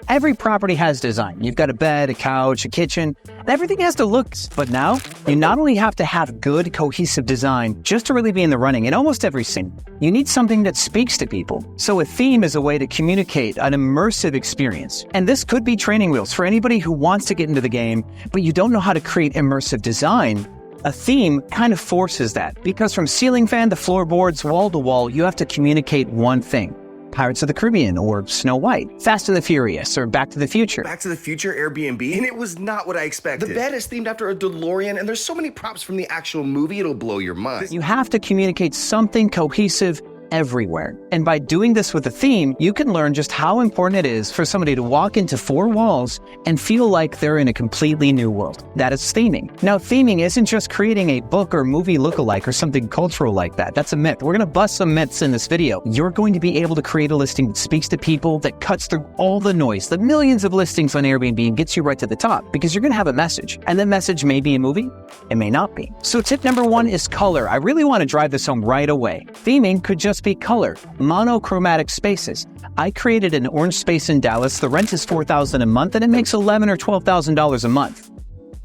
Every property has design. You've got a bed, a couch, a kitchen, and everything has to look. But now, you not only have to have good, cohesive design just to really be in the running in almost every scene, you need something that speaks to people. So a theme is a way to communicate an immersive experience. And this could be training wheels for anybody who wants to get into the game, but you don't know how to create immersive design. A theme kind of forces that, because from ceiling fan to floorboards, wall to wall, you have to communicate one thing. Pirates of the Caribbean, or Snow White, Fast and the Furious, or Back to the Future. Back to the Future Airbnb, and it was not what I expected. The bed is themed after a DeLorean, and there's so many props from the actual movie, it'll blow your mind. You have to communicate something cohesive everywhere. And by doing this with a theme, you can learn just how important it is for somebody to walk into four walls and feel like they're in a completely new world. That is theming. Now, theming isn't just creating a book or movie lookalike or something cultural like that. That's a myth. We're going to bust some myths in this video. You're going to be able to create a listing that speaks to people, that cuts through all the noise, the millions of listings on Airbnb, and gets you right to the top, because you're going to have a message. And that message may be a movie, it may not be. So tip number one is color. I really want to drive this home right away. Theming could just be color, monochromatic spaces. I created an orange space in Dallas. The rent is $4,000 a month, and it makes $11,000 or $12,000 a month.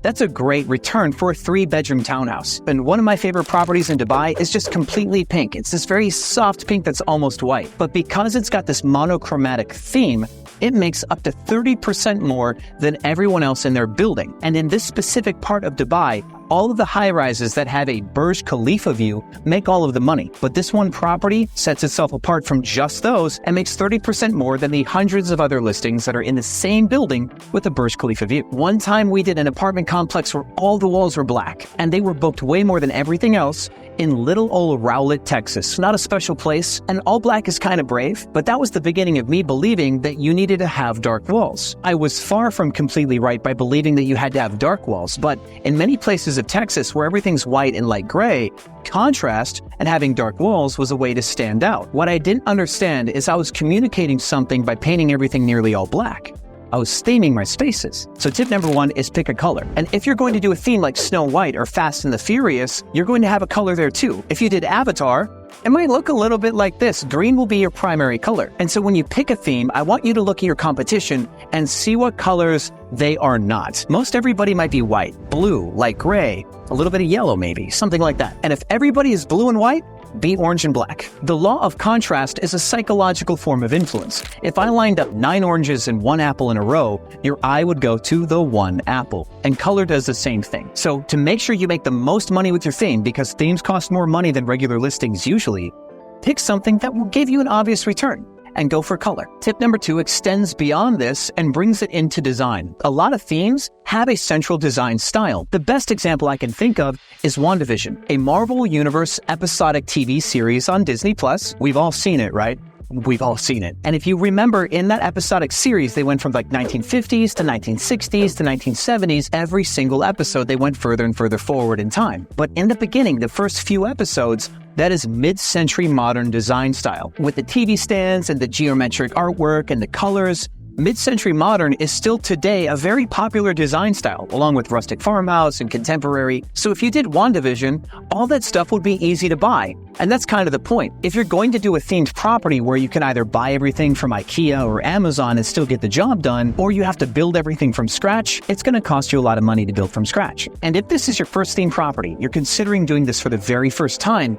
That's a great return for a 3-bedroom townhouse. And one of my favorite properties in Dubai is just completely pink. It's this very soft pink that's almost white. But because it's got this monochromatic theme, it makes up to 30% more than everyone else in their building. And in this specific part of Dubai, all of the high-rises that have a Burj Khalifa view make all of the money. But this one property sets itself apart from just those and makes 30% more than the hundreds of other listings that are in the same building with a Burj Khalifa view. One time we did an apartment complex where all the walls were black, and they were booked way more than everything else in little old Rowlett, Texas. Not a special place, and all black is kind of brave, but that was the beginning of me believing that you needed to have dark walls. I was far from completely right by believing that you had to have dark walls, but in many places of Texas where everything's white and light gray, contrast and having dark walls was a way to stand out. What I didn't understand is I was communicating something by painting everything nearly all black. I was theming my spaces. So tip number one is pick a color. And if you're going to do a theme like Snow White or Fast and the Furious, you're going to have a color there too. If you did Avatar, it might look a little bit like this. Green will be your primary color. And so when you pick a theme, I want you to look at your competition and see what colors they are not. Most everybody might be white, blue, light gray, a little bit of yellow maybe, something like that. And if everybody is blue and white, be orange and black. The law of contrast is a psychological form of influence. If I lined up 9 oranges and 1 apple in a row, your eye would go to the 1 apple. And color does the same thing. So to make sure you make the most money with your theme, because themes cost more money than regular listings usually, pick something that will give you an obvious return and go for color. Tip number 2 extends beyond this and brings it into design. A lot of themes have a central design style. The best example I can think of is WandaVision, a Marvel Universe episodic TV series on Disney+. We've all seen it, right? We've all seen it. And if you remember, in that episodic series, they went from like 1950s to 1960s to 1970s. Every single episode, they went further and further forward in time. But in the beginning, the first few episodes, that is mid-century modern design style. With the TV stands and the geometric artwork and the colors, mid-century modern is still today a very popular design style, along with rustic farmhouse and contemporary. So if you did WandaVision, all that stuff would be easy to buy. And that's kind of the point. If you're going to do a themed property where you can either buy everything from IKEA or Amazon and still get the job done, or you have to build everything from scratch, it's going to cost you a lot of money to build from scratch. And if this is your first themed property, you're considering doing this for the very first time,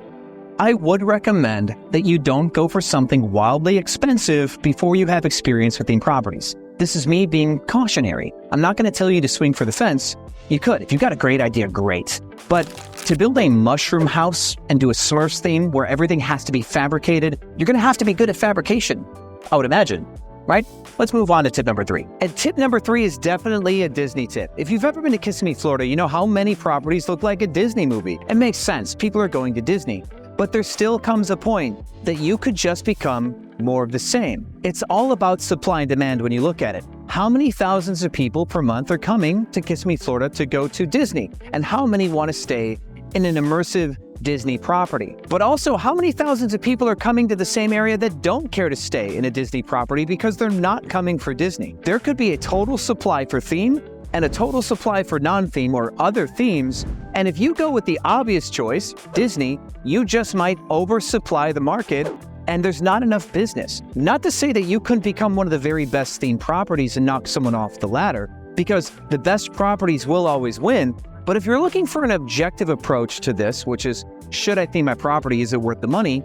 I would recommend that you don't go for something wildly expensive before you have experience with themed properties. This is me being cautionary. I'm not going to tell you to swing for the fence. You could. If you've got a great idea, great. But to build a mushroom house and do a Smurfs theme where everything has to be fabricated, you're going to have to be good at fabrication, I would imagine, right? Let's move on to tip number 3. And tip number 3 is definitely a Disney tip. If you've ever been to Kissimmee, Florida, you know how many properties look like a Disney movie. It makes sense. People are going to Disney. But there still comes a point that you could just become more of the same. It's all about supply and demand when you look at it. How many thousands of people per month are coming to Kissimmee, Florida to go to Disney? And how many want to stay in an immersive Disney property? But also, how many thousands of people are coming to the same area that don't care to stay in a Disney property because they're not coming for Disney? There could be a total supply for theme and a total supply for non-theme or other themes. And if you go with the obvious choice, Disney, you just might oversupply the market and there's not enough business. Not to say that you couldn't become one of the very best themed properties and knock someone off the ladder, because the best properties will always win. But if you're looking for an objective approach to this, which is, should I theme my property? Is it worth the money?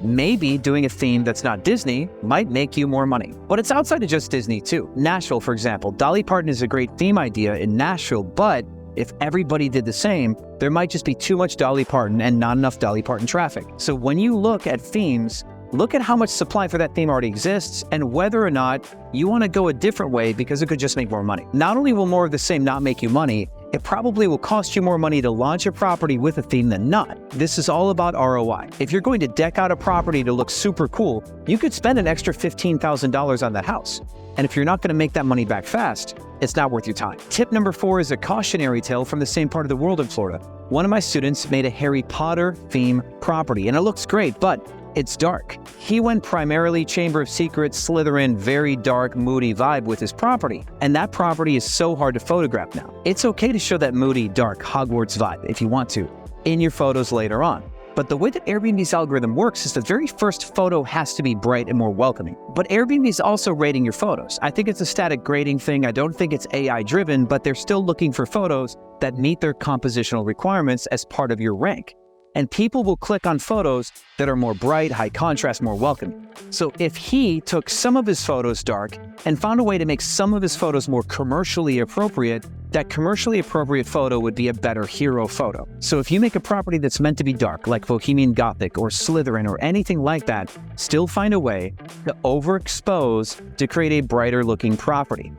Maybe doing a theme that's not Disney might make you more money. But it's outside of just Disney too. Nashville, for example. Dolly Parton is a great theme idea in Nashville, but if everybody did the same, there might just be too much Dolly Parton and not enough Dolly Parton traffic. So when you look at themes, look at how much supply for that theme already exists and whether or not you want to go a different way because it could just make more money. Not only will more of the same not make you money, it probably will cost you more money to launch a property with a theme than not. This is all about ROI. If you're going to deck out a property to look super cool, you could spend an extra $15,000 on that house. And if you're not going to make that money back fast, it's not worth your time. Tip number 4 is a cautionary tale from the same part of the world in Florida. One of my students made a Harry Potter theme property, and it looks great, but it's dark. He went primarily Chamber of Secrets, Slytherin, very dark, moody vibe with his property. And that property is so hard to photograph now. It's okay to show that moody, dark Hogwarts vibe if you want to in your photos later on. But the way that Airbnb's algorithm works is the very first photo has to be bright and more welcoming. But Airbnb is also rating your photos. I think it's a static grading thing. I don't think it's AI driven, but they're still looking for photos that meet their compositional requirements as part of your rank. And people will click on photos that are more bright, high contrast, more welcoming. So if he took some of his photos dark and found a way to make some of his photos more commercially appropriate, that commercially appropriate photo would be a better hero photo. So if you make a property that's meant to be dark, like Bohemian Gothic or Slytherin or anything like that, still find a way to overexpose to create a brighter looking property.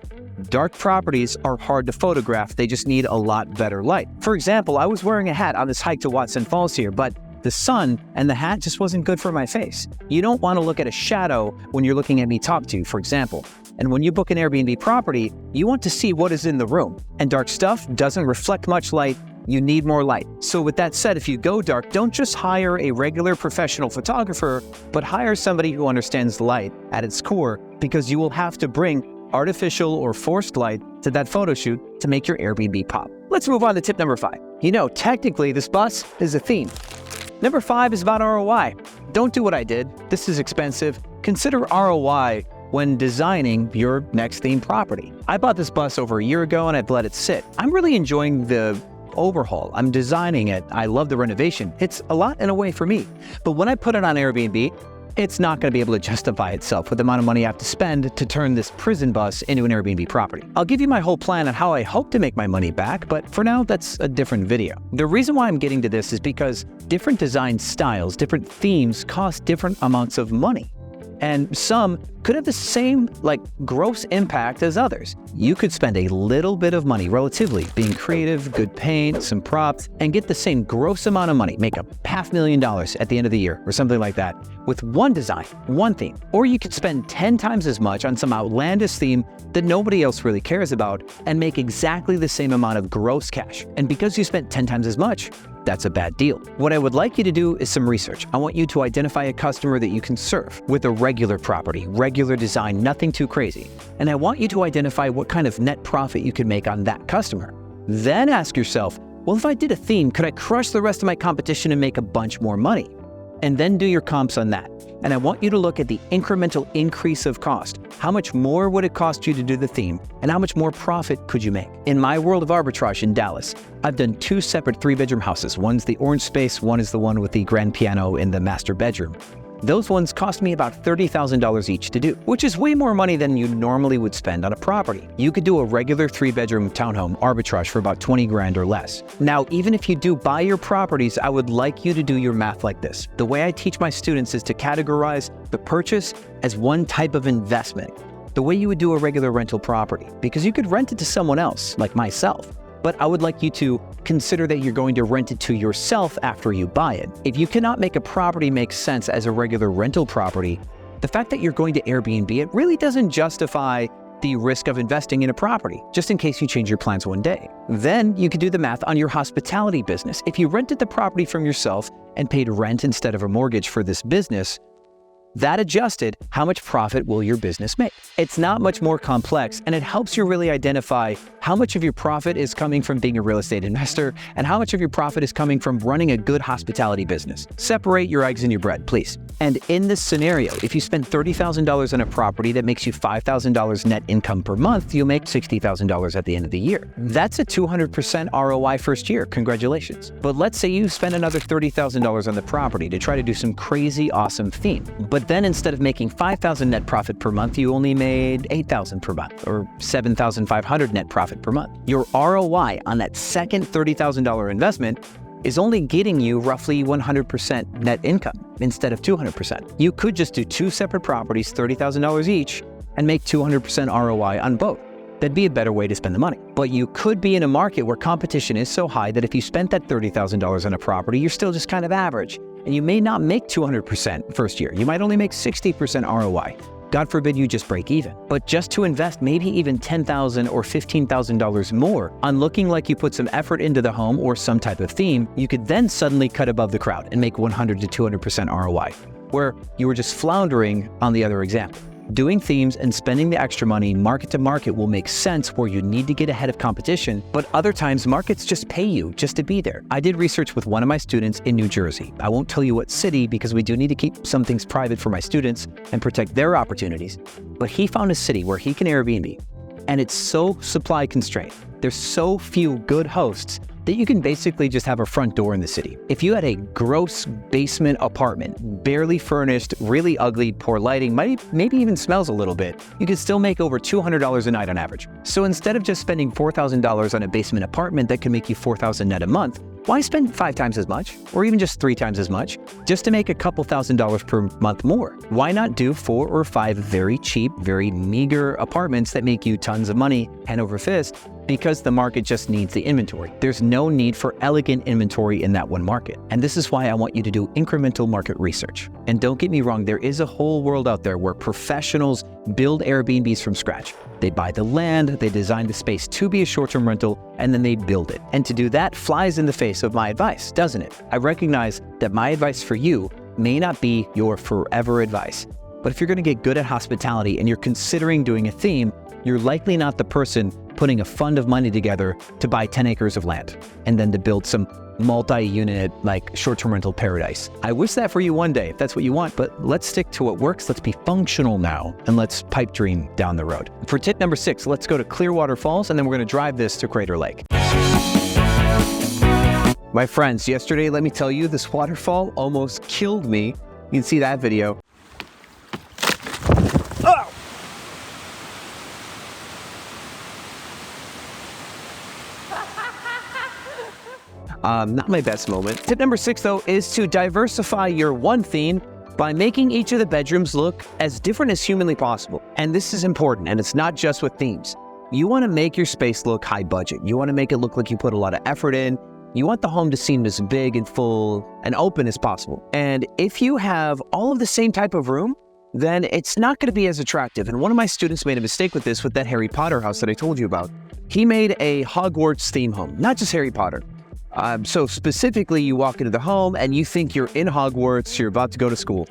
Dark properties are hard to photograph, they just need a lot better light. For example, I was wearing a hat on this hike to Watson Falls here, but the sun and the hat just wasn't good for my face. You don't want to look at a shadow when you're looking at me talk to you, for example. And when you book an Airbnb property, you want to see what is in the room. And dark stuff doesn't reflect much light. You need more light. So with that said, if you go dark, don't just hire a regular professional photographer, but hire somebody who understands light at its core, because you will have to bring artificial or forced light to that photo shoot to make your Airbnb pop. Let's move on to tip number 5. You know, technically this bus is a theme. Number 5 is about ROI. Don't do what I did. This is expensive. Consider ROI when designing your next theme property. I bought this bus over a year ago and I've let it sit. I'm really enjoying the overhaul. I'm designing it. I love the renovation. It's a lot in a way for me. But when I put it on Airbnb, it's not going to be able to justify itself with the amount of money I have to spend to turn this prison bus into an Airbnb property. I'll give you my whole plan on how I hope to make my money back, but for now, that's a different video. The reason why I'm getting to this is because different design styles, different themes cost different amounts of money. And some could have the same gross impact as others. You could spend a little bit of money relatively, being creative, good paint, some props, and get the same gross amount of money, make $500,000 at the end of the year or something like that with one design, one theme. Or you could spend 10 times as much on some outlandish theme that nobody else really cares about and make exactly the same amount of gross cash. And because you spent 10 times as much, that's a bad deal. What I would like you to do is some research. I want you to identify a customer that you can serve with a regular property, regular design, nothing too crazy. And I want you to identify what kind of net profit you can make on that customer. Then ask yourself, well, if I did a theme, could I crush the rest of my competition and make a bunch more money? And then do your comps on that. And I want you to look at the incremental increase of cost. How much more would it cost you to do the theme? And how much more profit could you make? In my world of arbitrage in Dallas, I've done 2 separate 3-bedroom houses. One's the orange space, one is the one with the grand piano in the master bedroom. Those ones cost me about $30,000 each to do, which is way more money than you normally would spend on a property. You could do a regular 3-bedroom townhome arbitrage for about 20 grand or less. Now, even if you do buy your properties, I would like you to do your math like this. The way I teach my students is to categorize the purchase as one type of investment, the way you would do a regular rental property, because you could rent it to someone else, like myself. But I would like you to consider that you're going to rent it to yourself after you buy it. If you cannot make a property make sense as a regular rental property, the fact that you're going to Airbnb, it really doesn't justify the risk of investing in a property, just in case you change your plans one day. Then you could do the math on your hospitality business. If you rented the property from yourself and paid rent instead of a mortgage for this business, that adjusted, how much profit will your business make? It's not much more complex, and it helps you really identify How much of your profit is coming from being a real estate investor, and how much of your profit is coming from running a good hospitality business? Separate your eggs and your bread, please. And in this scenario, if you spend $30,000 on a property that makes you $5,000 net income per month, you'll make $60,000 at the end of the year. That's a 200% ROI first year. Congratulations. But let's say you spend another $30,000 on the property to try to do some crazy awesome theme. But then instead of making $5,000 net profit per month, you only made $8,000 per month or $7,500 net profit per month. Your ROI on that second $30,000 investment is only getting you roughly 100% net income instead of 200%. You could just do two separate properties, $30,000 each, and make 200% ROI on both. That'd be a better way to spend the money. But you could be in a market where competition is so high that if you spent that $30,000 on a property, you're still just kind of average. And you may not make 200% first year. You might only make 60% ROI. God forbid you just break even. But just to invest maybe even $10,000 or $15,000 more on looking like you put some effort into the home or some type of theme, you could then suddenly cut above the crowd and make 100 to 200% ROI, where you were just floundering on the other example. Doing themes and spending the extra money market to market will make sense where you need to get ahead of competition, but other times markets just pay you just to be there. I did research with one of my students in New Jersey. I won't tell you what city because we do need to keep some things private for my students and protect their opportunities, but he found a city where he can Airbnb, and it's so supply constrained. There's so few good hosts that you can basically just have a front door in the city. If you had a gross basement apartment, barely furnished, really ugly, poor lighting, maybe even smells a little bit, you could still make over $200 a night on average. So instead of just spending $4,000 on a basement apartment that can make you $4,000 net a month, why spend 5 times as much, or even just 3 times as much, just to make a couple $1,000s per month more? Why not do 4 or 5 very cheap, very meager apartments that make you tons of money, hand over fist, because the market just needs the inventory? There's no need for elegant inventory in that one market. And this is why I want you to do incremental market research. And don't get me wrong, there is a whole world out there where professionals build Airbnbs from scratch. They buy the land, they design the space to be a short-term rental, and then they build it. And to do that flies in the face of my advice, doesn't it? I recognize that my advice for you may not be your forever advice. But if you're gonna get good at hospitality and you're considering doing a theme, you're likely not the person putting a fund of money together to buy 10 acres of land and then to build some multi-unit, like short-term rental paradise. I wish that for you one day, if that's what you want, but let's stick to what works. Let's be functional now, and let's pipe dream down the road. For tip number 6, let's go to Clearwater Falls, and then we're gonna drive this to Crater Lake. My friends, yesterday, let me tell you, this waterfall almost killed me. You can see that video. Oh! Not my best moment. Tip number 6, though, is to diversify your one theme by making each of the bedrooms look as different as humanly possible. And this is important, and it's not just with themes. You want to make your space look high budget. You want to make it look like you put a lot of effort in. You want the home to seem as big and full and open as possible. And if you have all of the same type of room, then it's not going to be as attractive. And one of my students made a mistake with this, with that Harry Potter house that I told you about. He made a Hogwarts theme home, not just Harry Potter. So specifically, you walk into the home and you think you're in Hogwarts, you're about to go to school.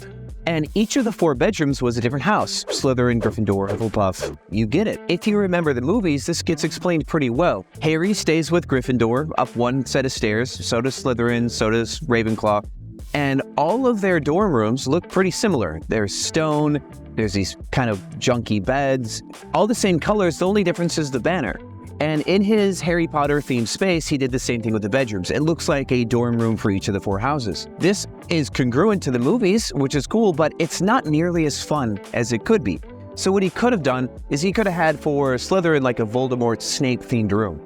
And each of the 4 bedrooms was a different house. Slytherin, Gryffindor, Hufflepuff, you get it. If you remember the movies, this gets explained pretty well. Harry stays with Gryffindor up one set of stairs, so does Slytherin, so does Ravenclaw. And all of their dorm rooms look pretty similar. There's stone, there's these kind of junky beds, all the same colors, the only difference is the banner. And in his Harry Potter themed space, he did the same thing with the bedrooms. It looks like a dorm room for each of the 4 houses. This is congruent to the movies, which is cool, but it's not nearly as fun as it could be. So what he could have done is he could have had for Slytherin like a Voldemort Snape themed room.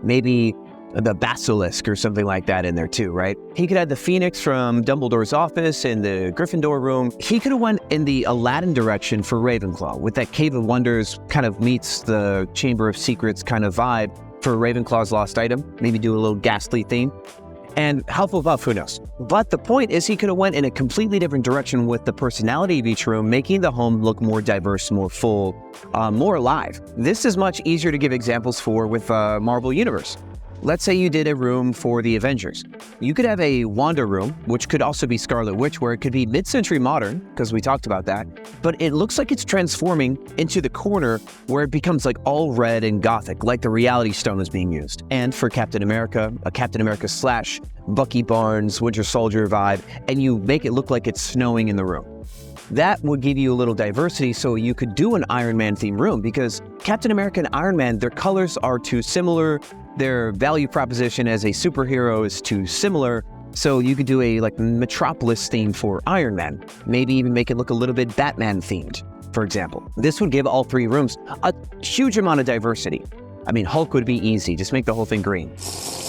Maybe the basilisk or something like that in there too, right? He could have the Phoenix from Dumbledore's office in the Gryffindor room. He could have went in the Aladdin direction for Ravenclaw with that Cave of Wonders kind of meets the Chamber of Secrets kind of vibe for Ravenclaw's lost item. Maybe do a little ghastly theme. And Hufflepuff, who knows? But the point is he could have went in a completely different direction with the personality of each room, making the home look more diverse, more full, more alive. This is much easier to give examples for with Marvel Universe. Let's say you did a room for the Avengers. You could have a Wanda room, which could also be Scarlet Witch, where it could be mid-century modern, because we talked about that, but it looks like it's transforming into the corner where it becomes like all red and gothic, like the Reality Stone is being used. And for Captain America, a Captain America slash Bucky Barnes, Winter Soldier vibe, and you make it look like it's snowing in the room. That would give you a little diversity, so you could do an Iron Man themed room, because Captain America and Iron Man, their colors are too similar, their value proposition as a superhero is too similar, so you could do a like Metropolis theme for Iron Man, maybe even make it look a little bit Batman themed, for example. This would give all 3 rooms a huge amount of diversity. I mean, Hulk would be easy, just make the whole thing green.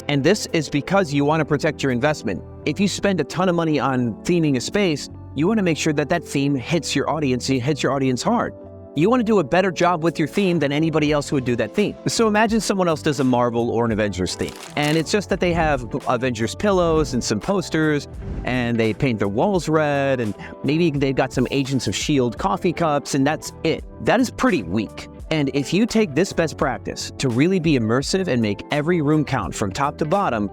And this is because you want to protect your investment. If you spend a ton of money on theming a space, you want to make sure that that theme hits your audience, it hits your audience hard. You want to do a better job with your theme than anybody else who would do that theme. So imagine someone else does a Marvel or an Avengers theme, and it's just that they have Avengers pillows and some posters, and they paint their walls red, and maybe they've got some Agents of S.H.I.E.L.D. coffee cups, and that's it. That is pretty weak. And if you take this best practice to really be immersive and make every room count from top to bottom,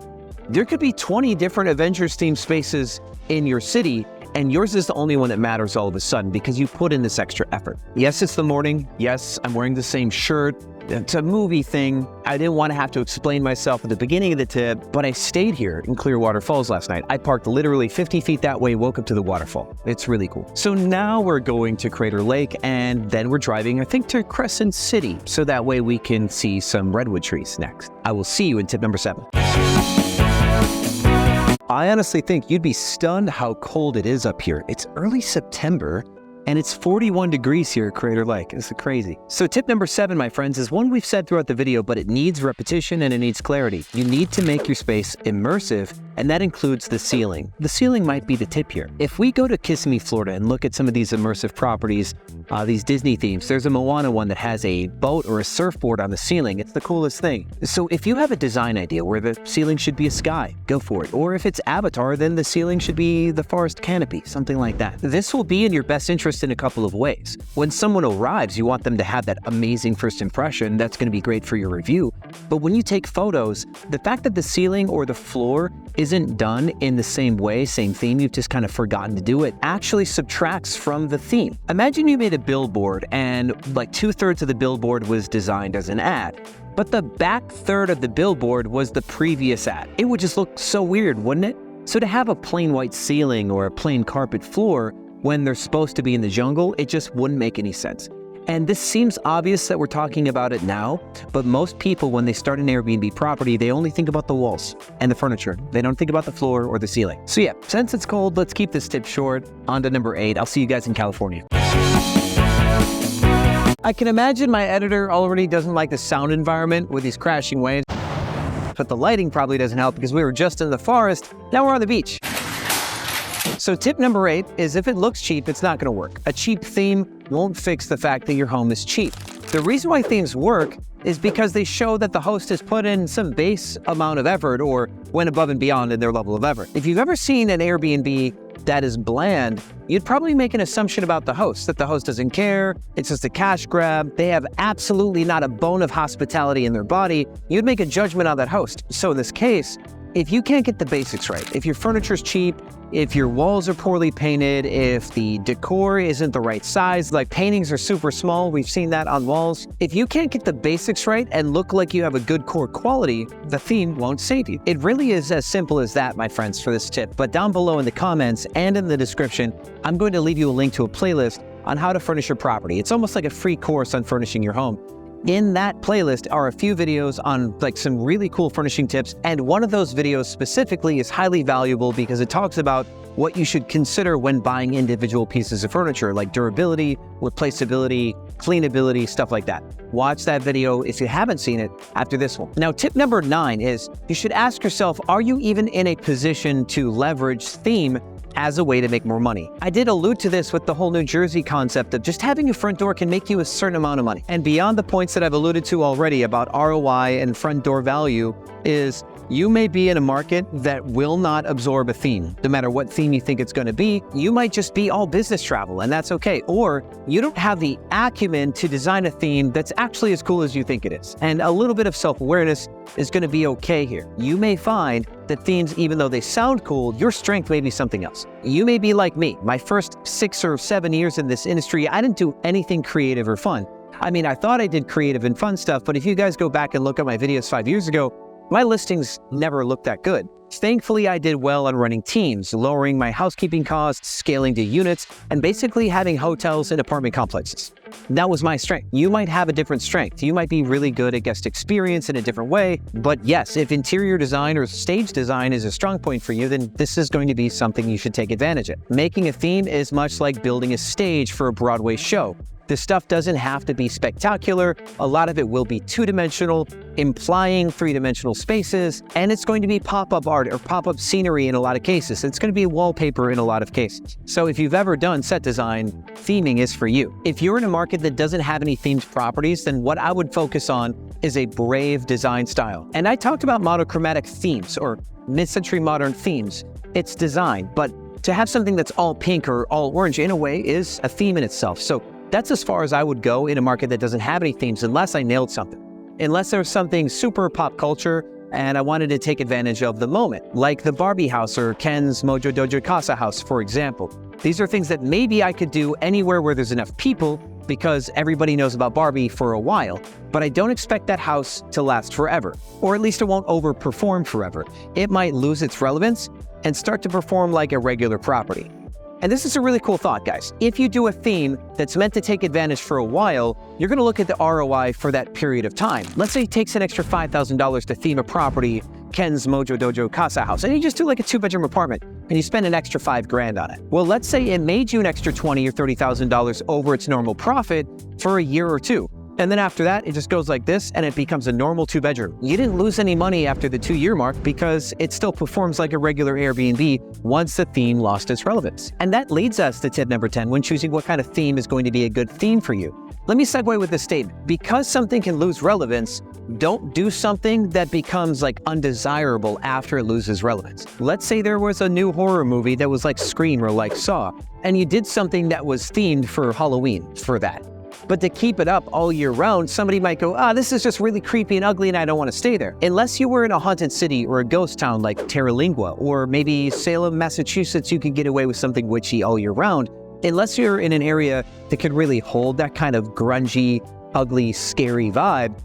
there could be 20 different Avengers themed spaces in your city, and yours is the only one that matters all of a sudden because you put in this extra effort. Yes, it's the morning. Yes, I'm wearing the same shirt. It's a movie thing. I didn't want to have to explain myself at the beginning of the tip, but I stayed here in Clearwater Falls last night. I parked literally 50 feet that way, woke up to the waterfall. It's really cool. So now we're going to Crater Lake, and then we're driving, I think, to Crescent City, so that way we can see some redwood trees next. I will see you in tip number 7. I honestly think you'd be stunned how cold it is up here. It's early September, and it's 41 degrees here at Crater Lake. This is crazy. So tip number 7, my friends, is one we've said throughout the video, but it needs repetition and it needs clarity. You need to make your space immersive, and that includes the ceiling. The ceiling might be the tip here. If we go to Kissimmee, Florida, and look at some of these immersive properties, these Disney themes, there's a Moana one that has a boat or a surfboard on the ceiling. It's the coolest thing. So if you have a design idea where the ceiling should be a sky, go for it. Or if it's Avatar, then the ceiling should be the forest canopy, something like that. This will be in your best interest in a couple of ways. When someone arrives, you want them to have that amazing first impression. That's going to be great for your review. But when you take photos, the fact that the ceiling or the floor isn't done in the same way, same theme, you've just kind of forgotten to do it, actually subtracts from the theme. Imagine you made a billboard and like 2/3 of the billboard was designed as an ad, but the back third of the billboard was the previous ad. It would just look so weird, wouldn't it? So to have a plain white ceiling or a plain carpet floor when they're supposed to be in the jungle, it just wouldn't make any sense. And this seems obvious that we're talking about it now, but most people, when they start an Airbnb property, they only think about the walls and the furniture. They don't think about the floor or the ceiling. So yeah, since it's cold, let's keep this tip short. On to number 8. I'll see you guys in California. I can imagine my editor already doesn't like the sound environment with these crashing waves, but the lighting probably doesn't help because we were just in the forest. Now we're on the beach. So tip number 8 is if it looks cheap, it's not going to work. A cheap theme won't fix the fact that your home is cheap. The reason why themes work is because they show that the host has put in some base amount of effort or went above and beyond in their level of effort. If you've ever seen an Airbnb that is bland, you'd probably make an assumption about the host, that the host doesn't care, it's just a cash grab, they have absolutely not a bone of hospitality in their body. You'd make a judgment on that host. So in this case, if you can't get the basics right, if your furniture's cheap, if your walls are poorly painted, if the decor isn't the right size, like paintings are super small, we've seen that on walls. If you can't get the basics right and look like you have a good core quality, the theme won't save you. It really is as simple as that, my friends, for this tip. But down below in the comments and in the description, I'm going to leave you a link to a playlist on how to furnish your property. It's almost like a free course on furnishing your home. In that playlist are a few videos on like some really cool furnishing tips, and one of those videos specifically is highly valuable because it talks about what you should consider when buying individual pieces of furniture, like durability, replaceability, cleanability, stuff like that. Watch that video if you haven't seen it after this one. Now, tip number 9 is you should ask yourself, are you even in a position to leverage theme as a way to make more money? I did allude to this with the whole New Jersey concept of just having a front door can make you a certain amount of money. And beyond the points that I've alluded to already about ROI and front door value is You may be in a market that will not absorb a theme. No matter what theme you think it's going to be, you might just be all business travel, and that's okay. Or you don't have the acumen to design a theme that's actually as cool as you think it is. And a little bit of self-awareness is going to be okay here. You may find that themes, even though they sound cool, your strength may be something else. You may be like me. My first 6 or 7 years in this industry, I didn't do anything creative or fun. I mean, I thought I did creative and fun stuff, but if you guys go back and look at my videos 5 years ago, my listings never looked that good. Thankfully, I did well on running teams, lowering my housekeeping costs, scaling to units, and basically having hotels and apartment complexes. That was my strength. You might have a different strength. You might be really good at guest experience in a different way. But yes, if interior design or stage design is a strong point for you, then this is going to be something you should take advantage of. Making a theme is much like building a stage for a Broadway show. This stuff doesn't have to be spectacular. A lot of it will be two-dimensional, implying three-dimensional spaces, and it's going to be pop-up art or pop-up scenery in a lot of cases. It's going to be wallpaper in a lot of cases. So if you've ever done set design, theming is for you. If you're in a market that doesn't have any themed properties, then what I would focus on is a brave design style. And I talked about monochromatic themes or mid-century modern themes. It's design, but to have something that's all pink or all orange in a way is a theme in itself. So that's as far as I would go in a market that doesn't have any themes unless I nailed something. Unless there's something super pop culture and I wanted to take advantage of the moment, like the Barbie house or Ken's Mojo Dojo Casa house, for example. These are things that maybe I could do anywhere where there's enough people because everybody knows about Barbie for a while, but I don't expect that house to last forever, or at least it won't overperform forever. It might lose its relevance and start to perform like a regular property. And this is a really cool thought, guys. If you do a theme that's meant to take advantage for a while, you're gonna look at the ROI for that period of time. Let's say it takes an extra $5,000 to theme a property, Ken's Mojo Dojo Casa house, and you just do like a 2-bedroom apartment, and you spend an extra $5,000 on it. Well, let's say it made you an extra $20,000 or $30,000 over its normal profit for a year or two. And then after that, it just goes like this and it becomes a normal 2-bedroom. You didn't lose any money after the 2-year mark because it still performs like a regular Airbnb once the theme lost its relevance. And that leads us to tip number 10 when choosing what kind of theme is going to be a good theme for you. Let me segue with this statement. Because something can lose relevance, don't do something that becomes like undesirable after it loses relevance. Let's say there was a new horror movie that was like Scream or like Saw, and you did something that was themed for Halloween for that. But to keep it up all year round, somebody might go, this is just really creepy and ugly and I don't want to stay there. Unless you were in a haunted city or a ghost town like Terralingua, or maybe Salem, Massachusetts, you could get away with something witchy all year round. Unless you're in an area that could really hold that kind of grungy, ugly, scary vibe,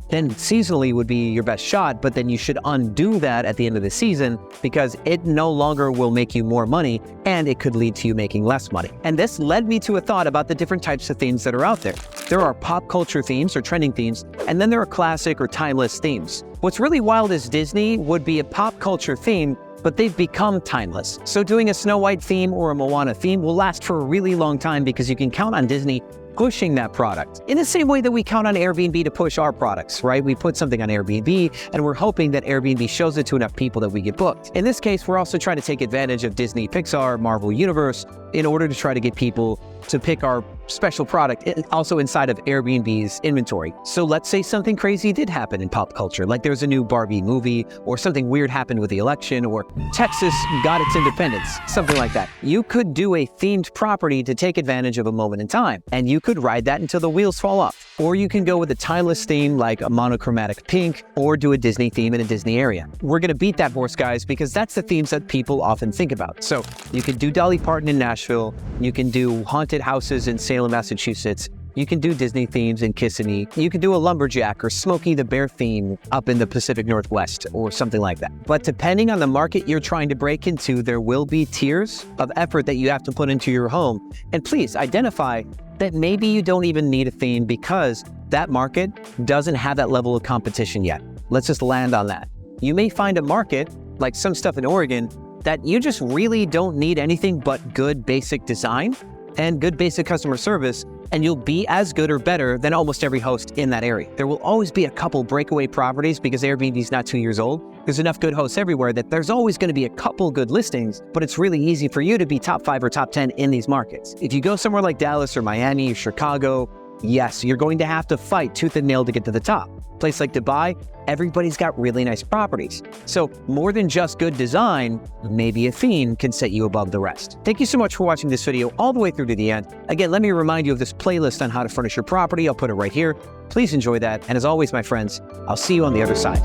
then seasonally would be your best shot, but then you should undo that at the end of the season because it no longer will make you more money and it could lead to you making less money. And this led me to a thought about the different types of themes that are out there. There are pop culture themes or trending themes, and then there are classic or timeless themes. What's really wild is Disney would be a pop culture theme, but they've become timeless. So doing a Snow White theme or a Moana theme will last for a really long time because you can count on Disney pushing that product. In the same way that we count on Airbnb to push our products, right? We put something on Airbnb and we're hoping that Airbnb shows it to enough people that we get booked. In this case, we're also trying to take advantage of Disney, Pixar, Marvel Universe in order to try to get people to pick our special product also inside of Airbnb's inventory. So let's say something crazy did happen in pop culture, like there's a new Barbie movie, or something weird happened with the election, or Texas got its independence, something like that. You could do a themed property to take advantage of a moment in time, and you could ride that until the wheels fall off. Or you can go with a timeless theme like a monochromatic pink, or do a Disney theme in a Disney area. We're gonna beat that horse, guys, because that's the themes that people often think about. So you can do Dolly Parton in Nashville, you can do haunted houses in Salem, Massachusetts, you can do Disney themes in Kissimmee, you can do a lumberjack or Smokey the Bear theme up in the Pacific Northwest or something like that. But depending on the market you're trying to break into, there will be tiers of effort that you have to put into your home. And please identify that maybe you don't even need a theme because that market doesn't have that level of competition yet. Let's just land on that. You may find a market, like some stuff in Oregon, that you just really don't need anything but good basic design and good basic customer service, and you'll be as good or better than almost every host in that area. There will always be a couple breakaway properties because Airbnb is not 2 years old. There's enough good hosts everywhere that there's always going to be a couple good listings, but it's really easy for you to be top 5 or top 10 in these markets. If you go somewhere like Dallas or Miami or Chicago, Yes, you're going to have to fight tooth and nail to get to the top. Place like Dubai, everybody's got really nice properties. So more than just good design, maybe a theme can set you above the rest. Thank you so much for watching this video all the way through to the end. Again, let me remind you of this playlist on how to furnish your property. I'll put it right here. Please enjoy that. And as always, my friends, I'll see you on the other side.